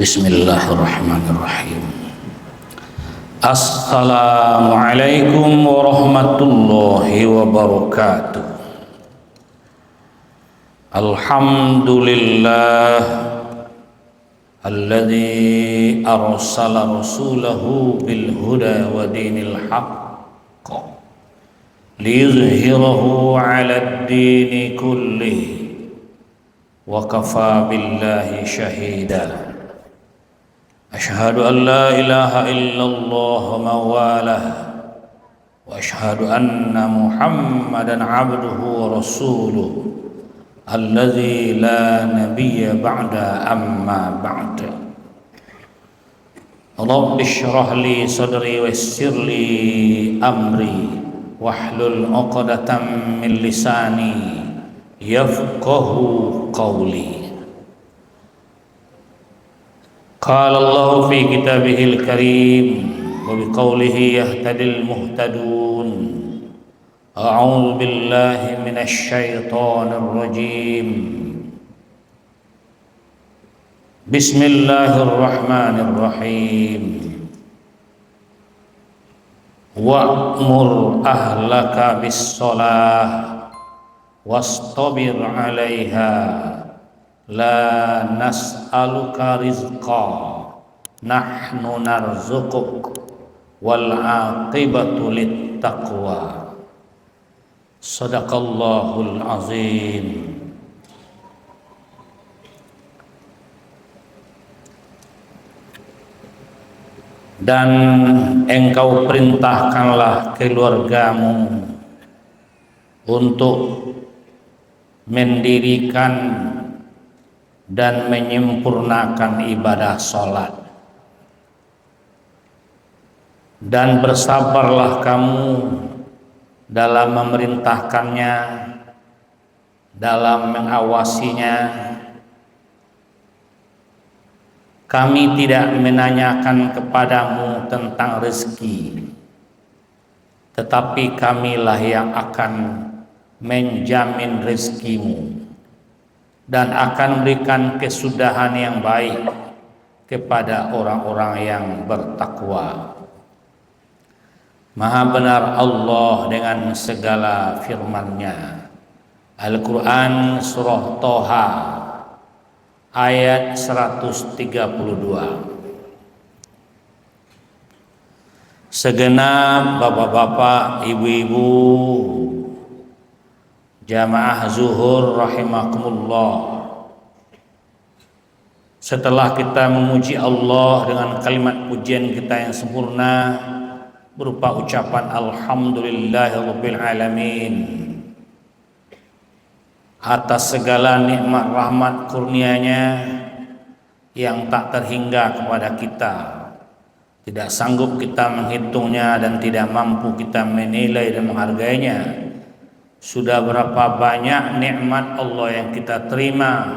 Bismillahirrahmanirrahim. Assalamualaikum warahmatullahi wabarakatuh. Alhamdulillah alladzi arsala rasulahu bil huda wa dinil haqq liyuzhirahu 'alad dini kullihi wa kafa billahi shahida. Asyhadu an la ilaha illallah mawalah wa asyhadu anna Muhammadan abduhu wa rasuluh alladzi la nabiyya ba'da amma ba'da. Rabbi shrah li sadri wa yassir li amri wahlul 'uqdatam min lisani yafqahu qawli. Qala Allah fi kitabihil karim wa biqaulihi yahtadil muhtadun. A'udzu billahi minasy syaithanir rajim. Bismillahirrahmanirrahim. Wa'mur ahlaka bis-shalah wastabir 'alaiha. La nas'aluka rizqa nahnu narzuquk wal aqibatu lit taqwa. Shadaqallahul azim. Dan engkau perintahkanlah keluargamu untuk mendirikan dan menyempurnakan ibadah sholat, dan bersabarlah kamu dalam memerintahkannya, dalam mengawasinya. Kami tidak menanyakan kepadamu tentang rezeki, tetapi kamilah yang akan menjamin rezekimu dan akan memberikan kesudahan yang baik kepada orang-orang yang bertakwa. Maha benar Allah dengan segala firman-Nya. Al-Quran Surah Toha ayat 132. Segenap bapak-bapak, ibu-ibu, jamaah zuhur rahimakumullah. Setelah kita memuji Allah dengan kalimat pujian kita yang sempurna berupa ucapan alhamdulillahirabbil alamin atas segala nikmat rahmat kurnia-Nya yang tak terhingga kepada kita, tidak sanggup kita menghitungnya dan tidak mampu kita menilai dan menghargainya. Sudah berapa banyak nikmat Allah yang kita terima,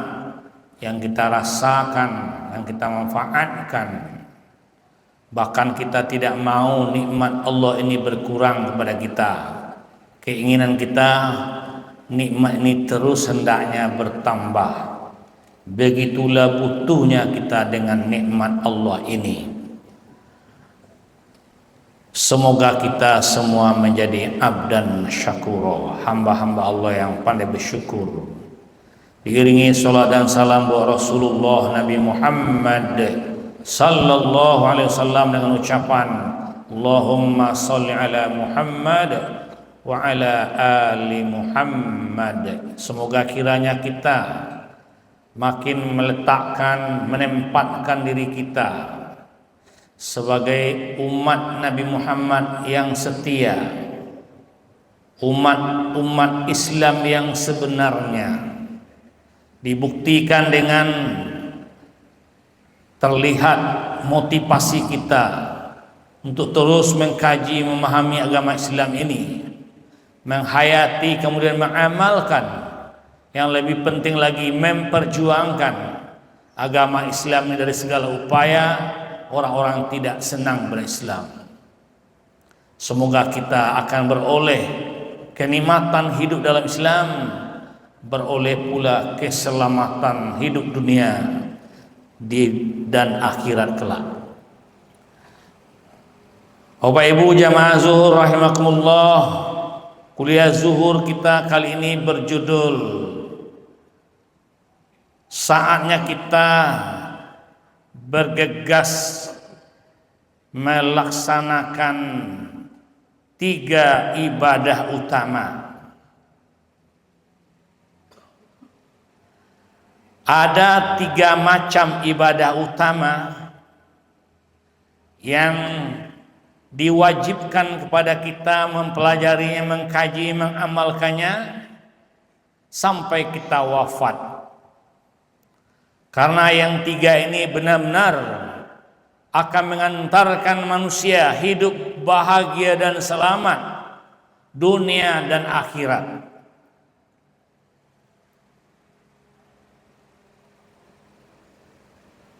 yang kita rasakan, yang kita manfaatkan. Bahkan kita tidak mau nikmat Allah ini berkurang kepada kita. Keinginan kita nikmat ini terus hendaknya bertambah. Begitulah butuhnya kita dengan nikmat Allah ini. Semoga kita semua menjadi abdan syakura, hamba-hamba Allah yang pandai bersyukur. Diiringi salat dan salam buat Rasulullah Nabi Muhammad sallallahu alaihi wasallam dengan ucapan Allahumma sholli ala Muhammad wa ala ali Muhammad. Semoga kiranya kita makin meletakkan, menempatkan diri kita sebagai umat Nabi Muhammad yang setia, umat Islam yang sebenarnya, dibuktikan dengan terlihat motivasi kita untuk terus mengkaji, memahami agama Islam ini, menghayati kemudian mengamalkan, yang lebih penting lagi memperjuangkan agama Islam ini dari segala upaya. Orang-orang tidak senang berislam. Semoga kita akan beroleh kenikmatan hidup dalam Islam, beroleh pula keselamatan hidup dunia, dan akhirat kelak. Bapak Ibu jamaah zuhur rahimakumullah, kuliah zuhur kita kali ini berjudul saatnya kita bergegas melaksanakan 3 ibadah utama. Ada 3 macam ibadah utama yang diwajibkan kepada kita mempelajarinya, mengkaji, mengamalkannya sampai kita wafat. Karena yang 3 ini benar-benar akan mengantarkan manusia hidup bahagia dan selamat dunia dan akhirat.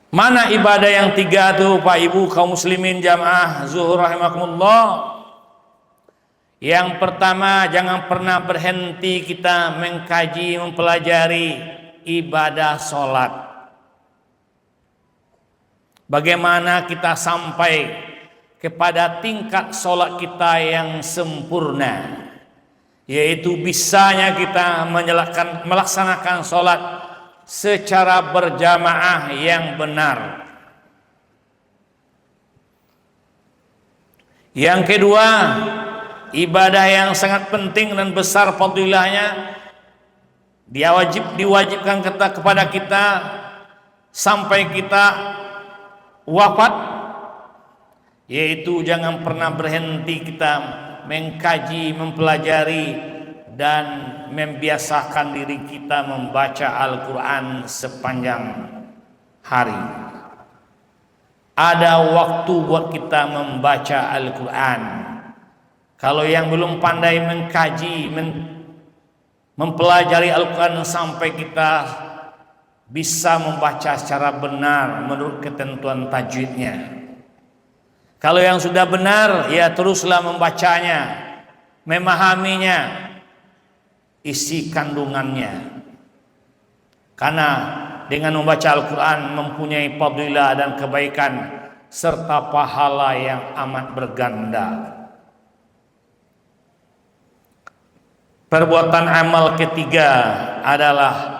Mana ibadah yang 3 itu Pak Ibu kaum muslimin jamaah zuhur rahimakumullah? Yang pertama, jangan pernah berhenti kita mengkaji, mempelajari ibadah sholat. Bagaimana kita sampai kepada tingkat sholat kita yang sempurna, yaitu bisanya kita melaksanakan sholat secara berjamaah yang benar. Yang kedua, ibadah yang sangat penting dan besar fadilahnya diwajibkan kepada kita sampai kita wafat, yaitu jangan pernah berhenti kita mengkaji, mempelajari dan membiasakan diri kita membaca Al-Quran sepanjang hari. Ada waktu buat kita membaca Al-Quran. Kalau yang belum pandai mengkaji, mempelajari Al-Quran sampai kita bisa membaca secara benar menurut ketentuan tajwidnya. Kalau yang sudah benar, ya teruslah membacanya, memahaminya, isi kandungannya. Karena dengan membaca Al-Quran mempunyai fadilah dan kebaikan serta pahala yang amat berganda. Perbuatan amal ketiga adalah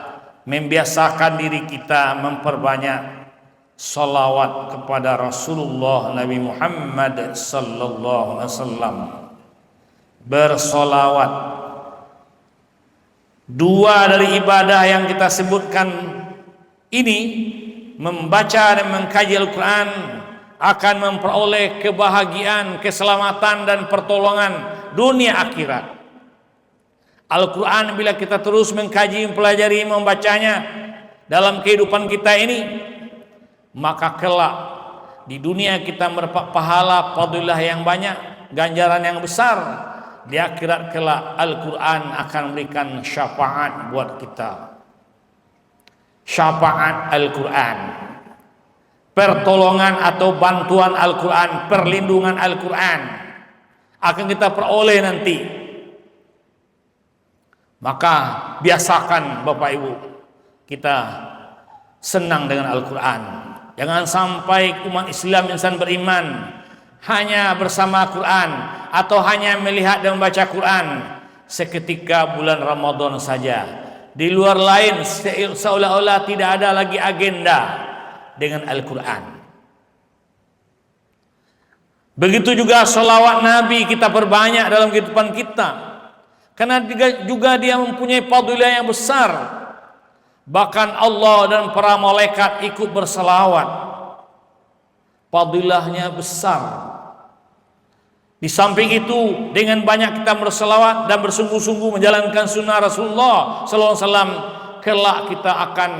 membiasakan diri kita memperbanyak salawat kepada Rasulullah Nabi Muhammad sallallahu alaihi wasallam. Bersolawat. 2 dari ibadah yang kita sebutkan ini, membaca dan mengkaji Al-Quran, akan memperoleh kebahagiaan, keselamatan dan pertolongan dunia akhirat. Al-Quran bila kita terus mengkaji, mempelajari, membacanya dalam kehidupan kita ini, maka kelak di dunia kita mendapat pahala, fadilah yang banyak, ganjaran yang besar. Di akhirat kelak Al-Quran akan memberikan syafaat buat kita. Syafaat Al-Quran, pertolongan atau bantuan Al-Quran, perlindungan Al-Quran akan kita peroleh nanti. Maka biasakan Bapak Ibu kita senang dengan Al-Quran. Jangan sampai umat Islam, insan beriman, hanya bersama Quran atau hanya melihat dan membaca Quran seketika bulan Ramadan saja. Di luar lain seolah-olah tidak ada lagi agenda dengan Al-Quran. Begitu juga sholawat Nabi kita perbanyak dalam kehidupan kita, karena juga dia mempunyai fadilah yang besar. Bahkan Allah dan para malaikat ikut berselawat. Fadilahnya besar. Di samping itu, dengan banyak kita berselawat dan bersungguh-sungguh menjalankan sunnah Rasulullah sallallahu alaihi wasallam, kelak kita akan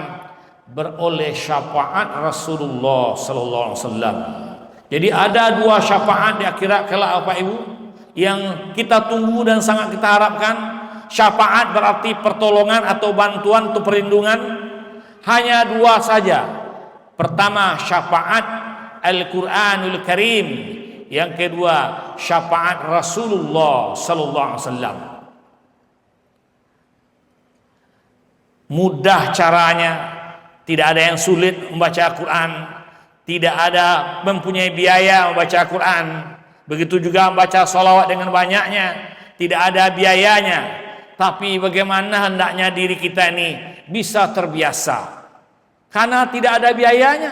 beroleh syafaat Rasulullah sallallahu alaihi wasallam. Jadi ada 2 syafaat di akhirat kelak Bapak Ibu yang kita tunggu dan sangat kita harapkan. Syafaat berarti pertolongan atau bantuan atau perlindungan. Hanya 2 saja. Pertama, syafaat Al-Quranul Karim. Yang kedua, syafaat Rasulullah sallallahu alaihi wasallam. Mudah caranya, Tidak ada yang sulit membaca Al-Quran, tidak ada mempunyai biaya membaca Al-Quran. Begitu juga membaca sholawat dengan banyaknya, tidak ada biayanya. Tapi bagaimana hendaknya diri kita ini bisa terbiasa, karena tidak ada biayanya,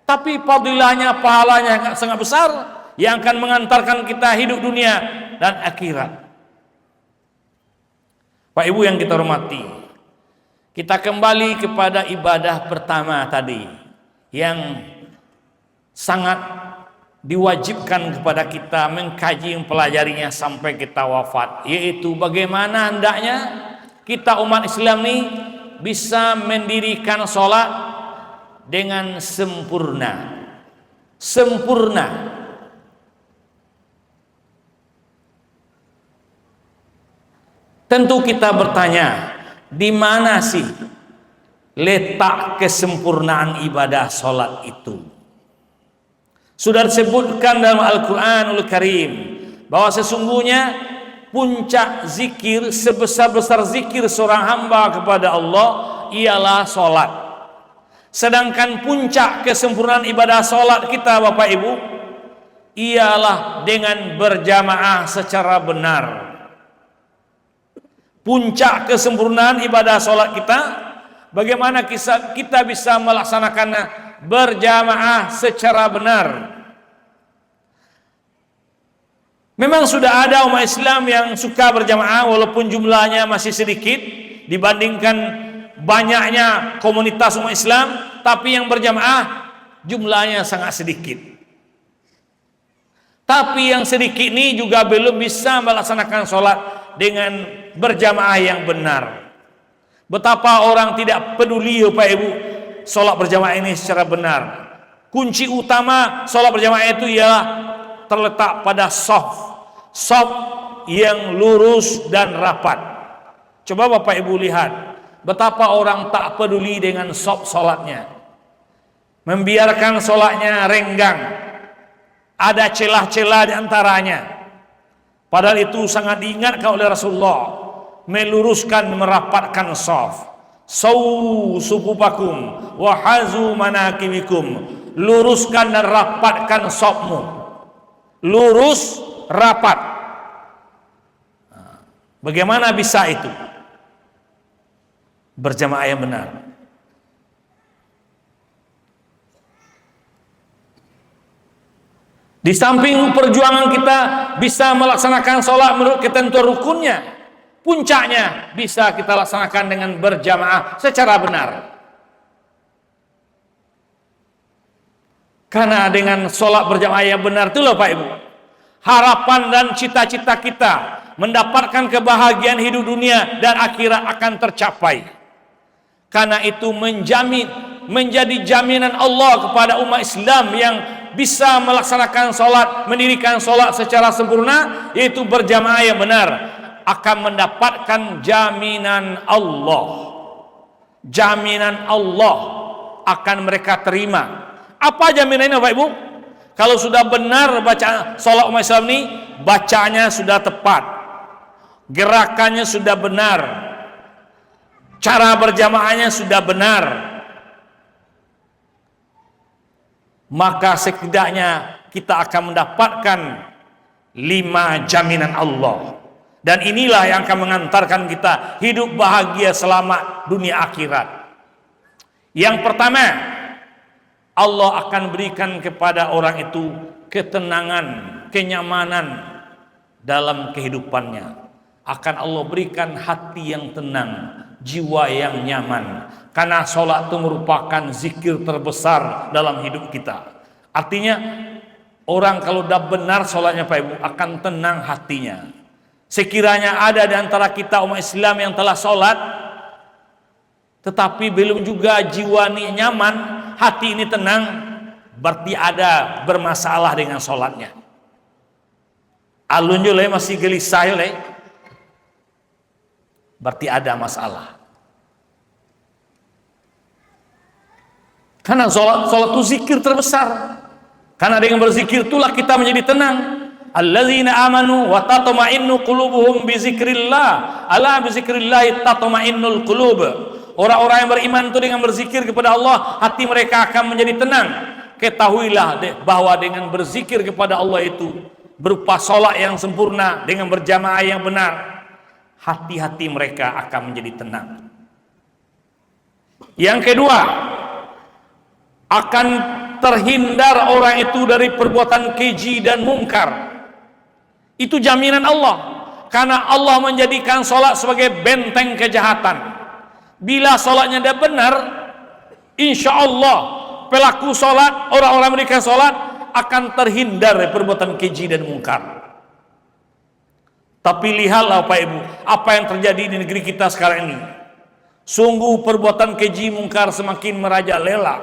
tapi fadilahnya, pahalanya sangat besar yang akan mengantarkan kita hidup dunia dan akhirat. Pak Ibu yang kita hormati, kita kembali kepada ibadah pertama tadi yang sangat diwajibkan kepada kita mengkaji, mempelajarinya sampai kita wafat, yaitu bagaimana hendaknya kita umat Islam ini bisa mendirikan sholat dengan sempurna. Tentu kita bertanya, di mana sih letak kesempurnaan ibadah sholat itu? Sudah disebutkan dalam Al-Quranul Karim bahwa sesungguhnya puncak zikir, sebesar-besar zikir seorang hamba kepada Allah ialah sholat. Sedangkan puncak kesempurnaan ibadah sholat kita, Bapak Ibu, ialah dengan berjamaah secara benar. Puncak kesempurnaan ibadah sholat kita, bagaimana kita bisa melaksanakannya berjamaah secara benar. Memang sudah ada umat Islam yang suka berjamaah walaupun jumlahnya masih sedikit dibandingkan banyaknya komunitas umat Islam, tapi yang berjamaah jumlahnya sangat sedikit. Tapi yang sedikit ini juga belum bisa melaksanakan sholat dengan berjamaah yang benar. Betapa orang tidak peduli, Bapak Ibu, sholat berjamaah ini secara benar. Kunci utama sholat berjamaah itu ialah terletak pada shaf yang lurus dan rapat. Coba Bapak Ibu lihat betapa orang tak peduli dengan shaf sholatnya, membiarkan sholatnya renggang, ada celah-celah di antaranya. Padahal itu sangat diingatkan oleh Rasulullah, meluruskan, merapatkan shaf. Sawu sufufakum wa hazu manakibikum, luruskan dan rapatkan shafmu. Lurus, rapat. Bagaimana bisa itu? Berjamaah yang benar. Di samping perjuangan kita bisa melaksanakan sholat menurut ketentuan rukunnya, puncaknya bisa kita laksanakan dengan berjamaah secara benar. Karena dengan sholat berjamaah yang benar itulah Pak Ibu, harapan dan cita-cita kita mendapatkan kebahagiaan hidup dunia dan akhirat akan tercapai. Karena itu menjadi jaminan Allah kepada umat Islam yang bisa melaksanakan sholat, mendirikan sholat secara sempurna, yaitu berjamaah yang benar, akan mendapatkan jaminan Allah. Jaminan Allah akan mereka terima. Apa jaminannya Bapak Ibu? Kalau sudah benar baca sholat umat Islam ini, bacanya sudah tepat, gerakannya sudah benar, cara berjamaahnya sudah benar, maka setidaknya kita akan mendapatkan 5 jaminan Allah. Dan inilah yang akan mengantarkan kita hidup bahagia selamat dunia akhirat. Yang pertama, Allah akan berikan kepada orang itu ketenangan, kenyamanan dalam kehidupannya. Akan Allah berikan hati yang tenang, jiwa yang nyaman. Karena sholat itu merupakan zikir terbesar dalam hidup kita. Artinya orang kalau sudah benar sholatnya Pak Ibu, akan tenang hatinya. Sekiranya ada di antara kita umat Islam yang telah sholat tetapi belum juga jiwa ini nyaman, hati ini tenang, berarti ada bermasalah dengan sholatnya. Alun jule masih gelisah jule, berarti ada masalah. Karena sholat itu zikir terbesar. Karena dengan berzikir itulah kita menjadi tenang. Alladzina amanu wa tatma'innu qulubuhum bi zikrillah. Ala bi zikrillah tatma'innul qulub. Orang-orang yang beriman itu dengan berzikir kepada Allah, hati mereka akan menjadi tenang. Ketahuilah bahwa dengan berzikir kepada Allah itu berupa sholat yang sempurna dengan berjamaah yang benar, hati-hati mereka akan menjadi tenang. Yang kedua, akan terhindar orang itu dari perbuatan keji dan mungkar. Itu jaminan Allah, karena Allah menjadikan sholat sebagai benteng kejahatan. Bila sholatnya tidak benar, insya Allah pelaku sholat, orang-orang memberikan sholat akan terhindar dari perbuatan keji dan mungkar. Tapi lihatlah Bapak Ibu, apa yang terjadi di negeri kita sekarang ini. Sungguh perbuatan keji mungkar semakin merajalela.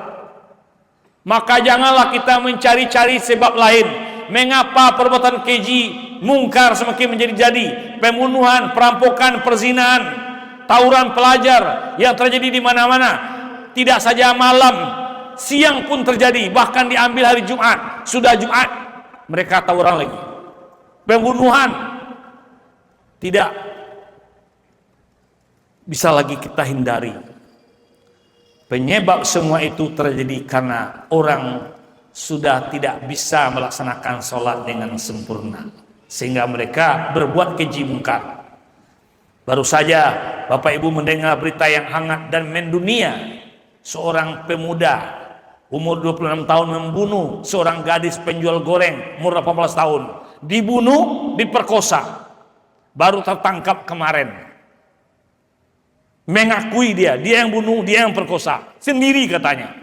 Maka janganlah kita mencari-cari sebab lain mengapa perbuatan keji mungkar semakin menjadi-jadi. Pembunuhan, perampokan, perzinahan, tawuran pelajar yang terjadi di mana-mana. Tidak saja malam, siang pun terjadi. Bahkan diambil hari Jumat, sudah Jumat mereka tawuran lagi. Pembunuhan tidak bisa lagi kita hindari. Penyebab semua itu terjadi karena orang sudah tidak bisa melaksanakan sholat dengan sempurna, sehingga mereka berbuat keji mungkar. Baru saja Bapak Ibu mendengar berita yang hangat dan mendunia. Seorang pemuda umur 26 tahun membunuh seorang gadis penjual goreng umur 18 tahun. Dibunuh, diperkosa. Baru tertangkap kemarin. Mengakui dia yang bunuh, dia yang perkosa. Sendiri katanya.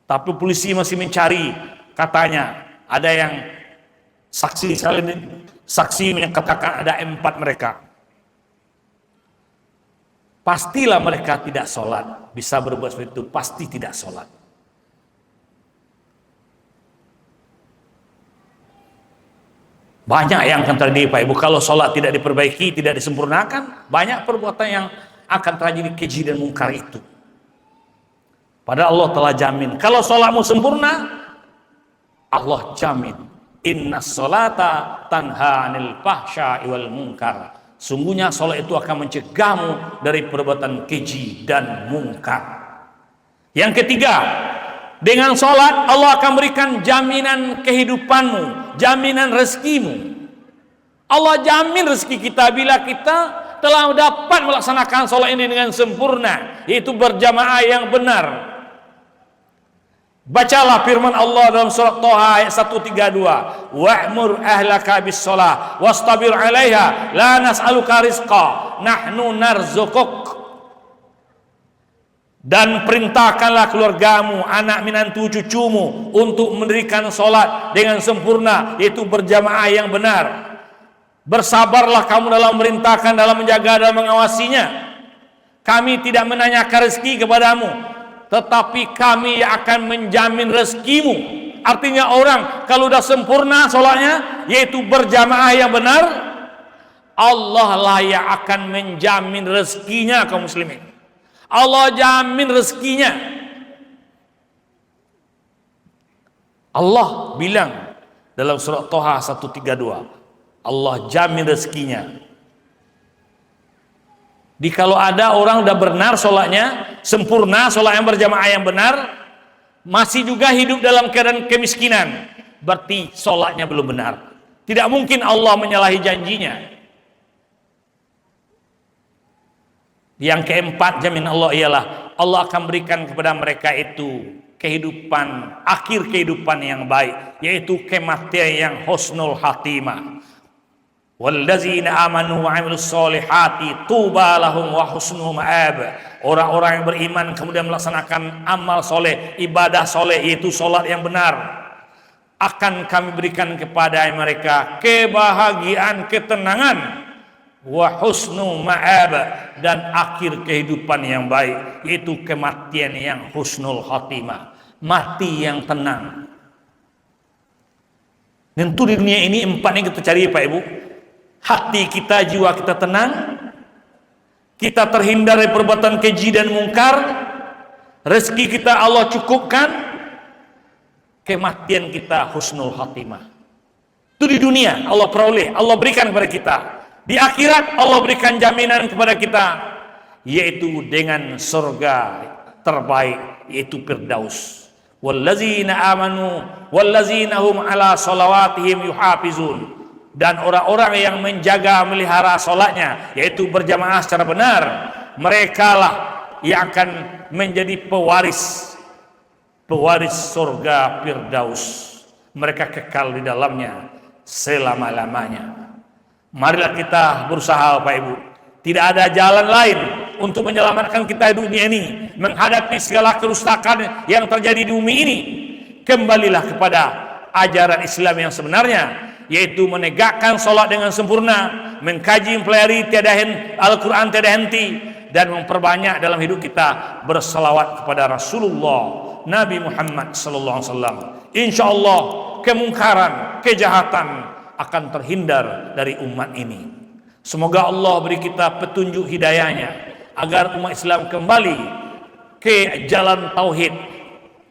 Tapi polisi masih mencari. Katanya ada yang saksi menyatakan ada 4 mereka. Pastilah mereka tidak sholat. Bisa berbuat seperti itu, pasti tidak sholat. Banyak yang akan terjadi Pak Ibu. Kalau sholat tidak diperbaiki, tidak disempurnakan, banyak perbuatan yang akan terjadi keji dan mungkar itu. Padahal Allah telah jamin, kalau sholatmu sempurna, Allah jamin, inna sholata tanha anil fahsya'i wal munkar. Sungguhnya sholat itu akan mencegahmu dari perbuatan keji dan mungkar. Yang ketiga, dengan sholat Allah akan berikan jaminan kehidupanmu, jaminan rezekimu. Allah jamin rezeki kita bila kita telah dapat melaksanakan sholat ini dengan sempurna, yaitu berjamaah yang benar. Bacalah firman Allah dalam surat Thaha ayat 132, wa'mur ahlaka bis shalah wastabir 'alaiha la nas'aluka rizqa nahnu narzuquk. Dan perintahkanlah keluargamu, anak menantu cucumu untuk mendirikan sholat dengan sempurna, yaitu berjamaah yang benar. Bersabarlah kamu dalam memerintahkan, dalam menjaga dan mengawasinya. Kami tidak menanyakan rezeki kepadamu, tetapi kami akan menjamin rezekimu. Artinya orang kalau sudah sempurna sholatnya, yaitu berjamaah yang benar, Allah lah yang akan menjamin rezekinya kaum muslimin. Allah jamin rezekinya. Allah bilang dalam surat Thaha 132, Allah jamin rezekinya. Di kalau ada orang udah benar sholatnya, sempurna, sholat yang berjamaah yang benar, masih juga hidup dalam keadaan kemiskinan, berarti sholatnya belum benar. Tidak mungkin Allah menyalahi janjinya. Yang keempat, jaminan Allah ialah Allah akan berikan kepada mereka itu kehidupan, akhir kehidupan yang baik, yaitu kematian yang husnul khatimah. Wallazina amanu wa 'amilus solihati tuba lahum wa husnul ma'ab. Orang-orang yang beriman kemudian melaksanakan amal soleh, ibadah soleh, yaitu sholat yang benar, akan kami berikan kepada mereka kebahagiaan, ketenangan, wa husnu ma'ab, dan akhir kehidupan yang baik, yaitu kematian yang husnul khatimah, mati yang tenang. Tentu di dunia ini 4 yang kita cari Pak Ibu. Hati kita, jiwa kita tenang, kita terhindar dari perbuatan keji dan mungkar, rezeki kita Allah cukupkan, kematian kita husnul khatimah. Itu di dunia Allah peroleh, Allah berikan kepada kita. Di akhirat Allah berikan jaminan kepada kita, yaitu dengan surga terbaik, yaitu Firdaus. Wallazina amanu wallazina hum ala salawatihim yuhafizun, dan orang-orang yang menjaga melihara salatnya, yaitu berjamaah secara benar, merekalah yang akan menjadi pewaris surga Firdaus. Mereka kekal di dalamnya selama-lamanya. Marilah kita berusaha Bapak Ibu. Tidak ada jalan lain untuk menyelamatkan kita di dunia ini, menghadapi segala kerusakan yang terjadi di bumi ini. Kembalilah kepada ajaran Islam yang sebenarnya, yaitu menegakkan sholat dengan sempurna, mengkaji mempelajari Al-Quran tiada henti, dan memperbanyak dalam hidup kita berselawat kepada Rasulullah Nabi Muhammad sallallahu alaihi wasallam. Insyaallah kemungkaran, kejahatan akan terhindar dari umat ini. Semoga Allah beri kita petunjuk hidayahnya agar umat Islam kembali ke jalan tauhid,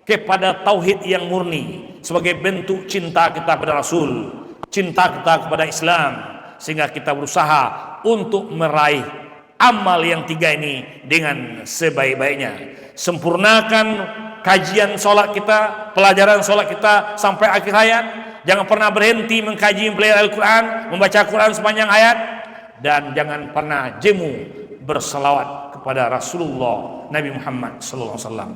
kepada tauhid yang murni sebagai bentuk cinta kita kepada Rasul, cinta kita kepada Islam, sehingga kita berusaha untuk meraih amal yang tiga ini dengan sebaik-baiknya. Sempurnakan kajian sholat kita, pelajaran sholat kita sampai akhir hayat. Jangan pernah berhenti mengkaji mempelajari Al-Quran, membaca Quran sepanjang hayat, dan jangan pernah jemu berselawat kepada Rasulullah Nabi Muhammad sallallahu alaihi wasallam.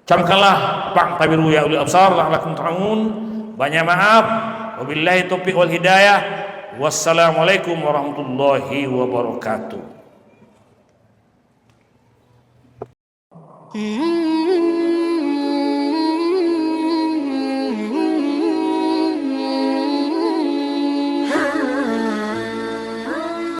Camkanlah fa'tabiru ya ulil absar la'allakum turhamun. Banyak maaf. Wabillahi taufiq wal hidayah. Wassalamualaikum warahmatullahi wabarakatuh.